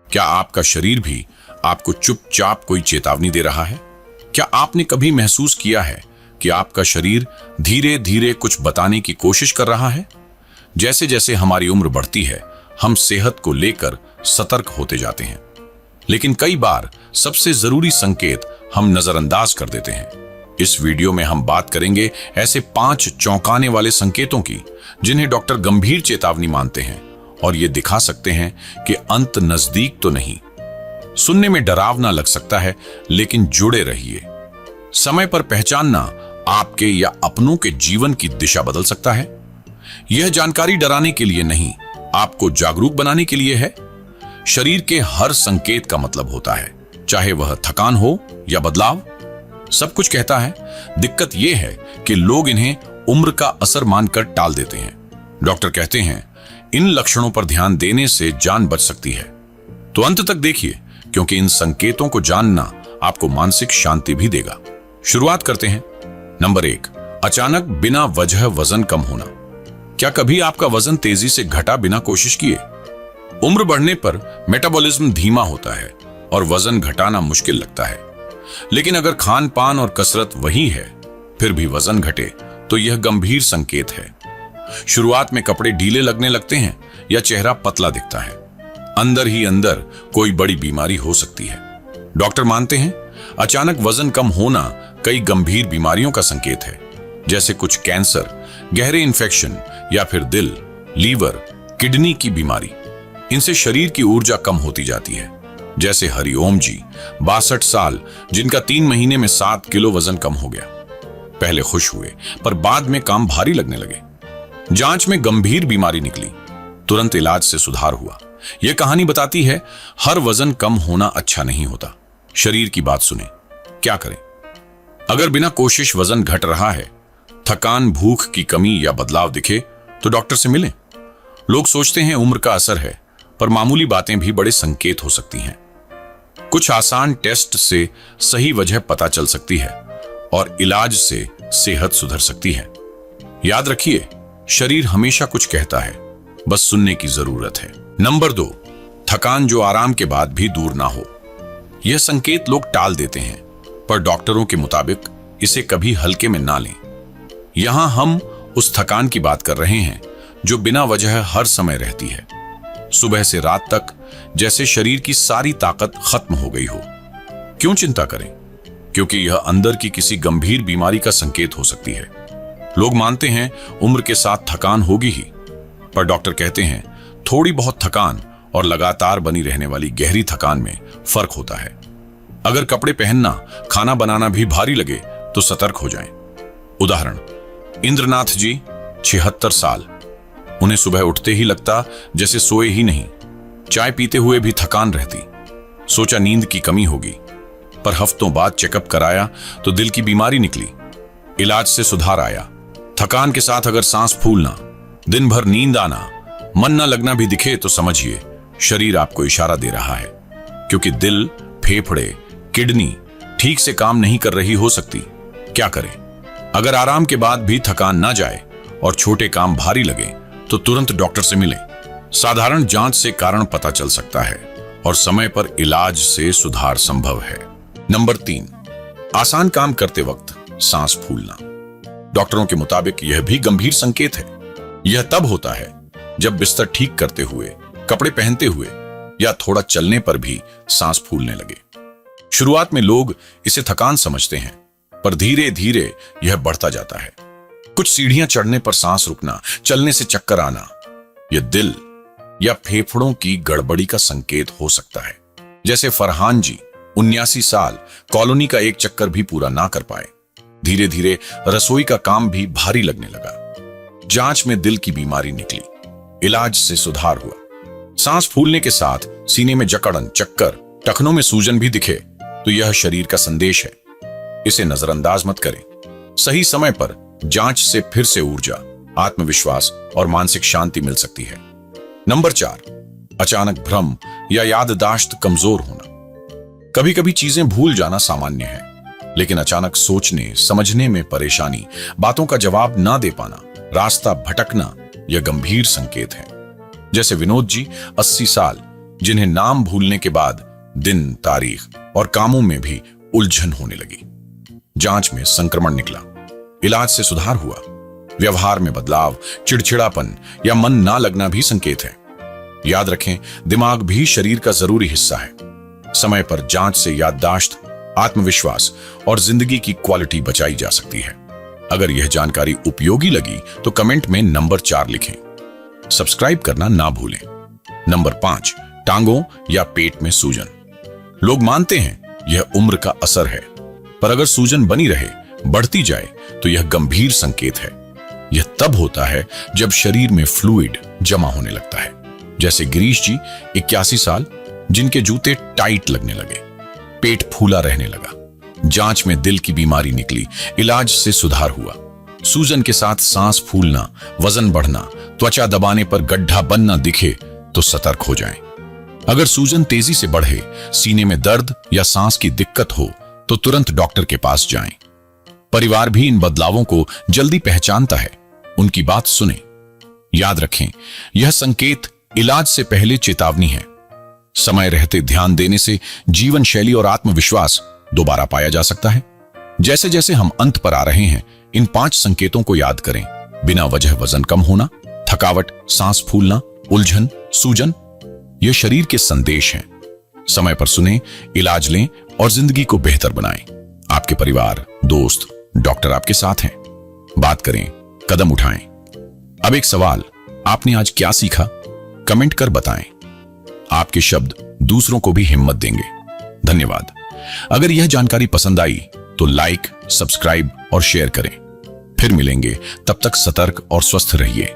क्या आपका शरीर भी आपको चुपचाप कोई चेतावनी दे रहा है? क्या आपने कभी महसूस किया है कि आपका शरीर धीरे धीरे कुछ बताने की कोशिश कर रहा है? जैसे जैसे हमारी उम्र बढ़ती है, हम सेहत को लेकर सतर्क होते जाते हैं, लेकिन कई बार सबसे जरूरी संकेत हम नजरअंदाज कर देते हैं। इस वीडियो में हम बात करेंगे ऐसे 5 चौंकाने वाले संकेतों की, जिन्हें डॉक्टर गंभीर चेतावनी मानते हैं और ये दिखा सकते हैं कि अंत नजदीक तो नहीं। सुनने में डरावना लग सकता है, लेकिन जुड़े रहिए। समय पर पहचानना आपके या अपनों के जीवन की दिशा बदल सकता है। यह जानकारी डराने के लिए नहीं, आपको जागरूक बनाने के लिए है। शरीर के हर संकेत का मतलब होता है, चाहे वह थकान हो या बदलाव, सब कुछ कहता है। दिक्कत यह है कि लोग इन्हें उम्र का असर मानकर टाल देते हैं। डॉक्टर कहते हैं इन लक्षणों पर ध्यान देने से जान बच सकती है। तो अंत तक देखिए, क्योंकि इन संकेतों को जानना आपको मानसिक शांति भी देगा। शुरुआत करते हैं। नंबर 1, अचानक बिना वजह वजन कम होना। क्या कभी आपका वजन तेजी से घटा बिना कोशिश किए? उम्र बढ़ने पर मेटाबॉलिज्म धीमा होता है और वजन घटाना मुश्किल लगता है। लेकिन अगर खान पान और कसरत वही है, फिर भी वजन घटे, तो यह गंभीर संकेत है। शुरुआत में कपड़े ढीले लगने लगते हैं या चेहरा पतला दिखता है, अंदर ही अंदर कोई बड़ी बीमारी हो सकती है। डॉक्टर मानते हैं अचानक वजन कम होना कई गंभीर बीमारियों का संकेत है, जैसे कुछ कैंसर, गहरे इन्फेक्शन या फिर दिल, लीवर, किडनी की बीमारी। इनसे शरीर की ऊर्जा कम होती जाती है। जैसे हरिओम जी, 62 साल, जिनका 3 महीने में 7 किलो वजन कम हो गया। पहले खुश हुए, पर बाद में काम भारी लगने लगे। जांच में गंभीर बीमारी निकली, तुरंत इलाज से सुधार हुआ। यह कहानी बताती है हर वजन कम होना अच्छा नहीं होता। शरीर की बात सुने, क्या करें? अगर बिना कोशिश वजन घट रहा है, थकान, भूख की कमी या बदलाव दिखे, तो डॉक्टर से मिलें। लोग सोचते हैं उम्र का असर है, पर मामूली बातें भी बड़े संकेत हो सकती हैं। कुछ आसान टेस्ट से सही वजह पता चल सकती है और इलाज से सेहत सुधर सकती है। याद रखिए, शरीर हमेशा कुछ कहता है, बस सुनने की जरूरत है। नंबर 2, थकान जो आराम के बाद भी दूर ना हो। यह संकेत लोग टाल देते हैं, पर डॉक्टरों के मुताबिक इसे कभी हल्के में ना लें। यहां हम उस थकान की बात कर रहे हैं जो बिना वजह हर समय रहती है, सुबह से रात तक, जैसे शरीर की सारी ताकत खत्म हो गई हो। क्यों चिंता करें? क्योंकि यह अंदर की किसी गंभीर बीमारी का संकेत हो सकती है। लोग मानते हैं उम्र के साथ थकान होगी ही, पर डॉक्टर कहते हैं थोड़ी बहुत थकान और लगातार बनी रहने वाली गहरी थकान में फर्क होता है। अगर कपड़े पहनना, खाना बनाना भी भारी लगे, तो सतर्क हो जाएं। उदाहरण, इंद्रनाथ जी, 76 साल, उन्हें सुबह उठते ही लगता जैसे सोए ही नहीं। चाय पीते हुए भी थकान रहती। सोचा नींद की कमी होगी, पर हफ्तों बाद चेकअप कराया तो दिल की बीमारी निकली। इलाज से सुधार आया। थकान के साथ अगर सांस फूलना, दिन भर नींद आना, मन न लगना भी दिखे, तो समझिए शरीर आपको इशारा दे रहा है, क्योंकि दिल, फेफड़े, किडनी ठीक से काम नहीं कर रही हो सकती। क्या करें? अगर आराम के बाद भी थकान ना जाए और छोटे काम भारी लगे, तो तुरंत डॉक्टर से मिलें। साधारण जांच से कारण पता चल सकता है और समय पर इलाज से सुधार संभव है। नंबर 3, आसान काम करते वक्त सांस फूलना। डॉक्टरों के मुताबिक यह भी गंभीर संकेत है। यह तब होता है जब बिस्तर ठीक करते हुए, कपड़े पहनते हुए या थोड़ा चलने पर भी सांस फूलने लगे। शुरुआत में लोग इसे थकान समझते हैं, पर धीरे धीरे यह बढ़ता जाता है। कुछ सीढ़ियां चढ़ने पर सांस रुकना, चलने से चक्कर आना, यह दिल या फेफड़ों की गड़बड़ी का संकेत हो सकता है। जैसे फरहान जी, 79 साल, कॉलोनी का एक चक्कर भी पूरा ना कर पाए। धीरे धीरे रसोई का काम भी भारी लगने लगा। जांच में दिल की बीमारी निकली, इलाज से सुधार हुआ। सांस फूलने के साथ सीने में जकड़न, चक्कर, टखनों में सूजन भी दिखे, तो यह शरीर का संदेश है। इसे नजरअंदाज मत करें। सही समय पर जांच से फिर से ऊर्जा, आत्मविश्वास और मानसिक शांति मिल सकती है। नंबर 4, अचानक भ्रम या याददाश्त कमजोर होना। कभी कभी चीजें भूल जाना सामान्य है, लेकिन अचानक सोचने, समझने में परेशानी, बातों का जवाब ना दे पाना, रास्ता भटकना, यह गंभीर संकेत है। जैसे विनोद जी 80 साल, जिन्हें नाम भूलने के बाद दिन, तारीख और कामों में भी उलझन होने लगी। जांच में संक्रमण निकला, इलाज से सुधार हुआ। व्यवहार में बदलाव, चिड़चिड़ापन या मन ना लगना भी संकेत है। याद रखें, दिमाग भी शरीर का जरूरी हिस्सा है। समय पर जांच से याददाश्त, आत्मविश्वास और जिंदगी की क्वालिटी बचाई जा सकती है। अगर यह जानकारी उपयोगी लगी तो कमेंट में नंबर 4 लिखें। सब्सक्राइब करना ना भूलें। नंबर 5, टांगों या पेट में सूजन। लोग मानते हैं यह उम्र का असर है, पर अगर सूजन बनी रहे, बढ़ती जाए, तो यह गंभीर संकेत है। यह तब होता है जब शरीर में फ्लूइड जमा होने लगता है। जैसे गिरीश जी 81 साल, जिनके जूते टाइट लगने लगे, पेट फूला रहने लगा। जांच में दिल की बीमारी निकली, इलाज से सुधार हुआ। सूजन के साथ सांस फूलना, वजन बढ़ना, त्वचा दबाने पर गड्ढा बनना दिखे तो सतर्क हो जाएं। अगर सूजन तेजी से बढ़े, सीने में दर्द या सांस की दिक्कत हो तो तुरंत डॉक्टर के पास जाएं। परिवार भी इन बदलावों को जल्दी पहचानता है, उनकी बात सुने। याद रखें, यह संकेत इलाज से पहले चेतावनी है। समय रहते ध्यान देने से जीवन शैली और आत्मविश्वास दोबारा पाया जा सकता है। जैसे जैसे हम अंत पर आ रहे हैं, इन 5 संकेतों को याद करें। बिना वजह वजन कम होना, थकावट, सांस फूलना, उलझन, सूजन, ये शरीर के संदेश हैं। समय पर सुने, इलाज लें और जिंदगी को बेहतर बनाएं। आपके परिवार, दोस्त, डॉक्टर आपके साथ हैं। बात करें, कदम उठाएं। अब एक सवाल, आपने आज क्या सीखा? कमेंट कर बताएं। आपके शब्द दूसरों को भी हिम्मत देंगे। धन्यवाद। अगर यह जानकारी पसंद आई तो लाइक, सब्सक्राइब और शेयर करें। फिर मिलेंगे, तब तक सतर्क और स्वस्थ रहिए।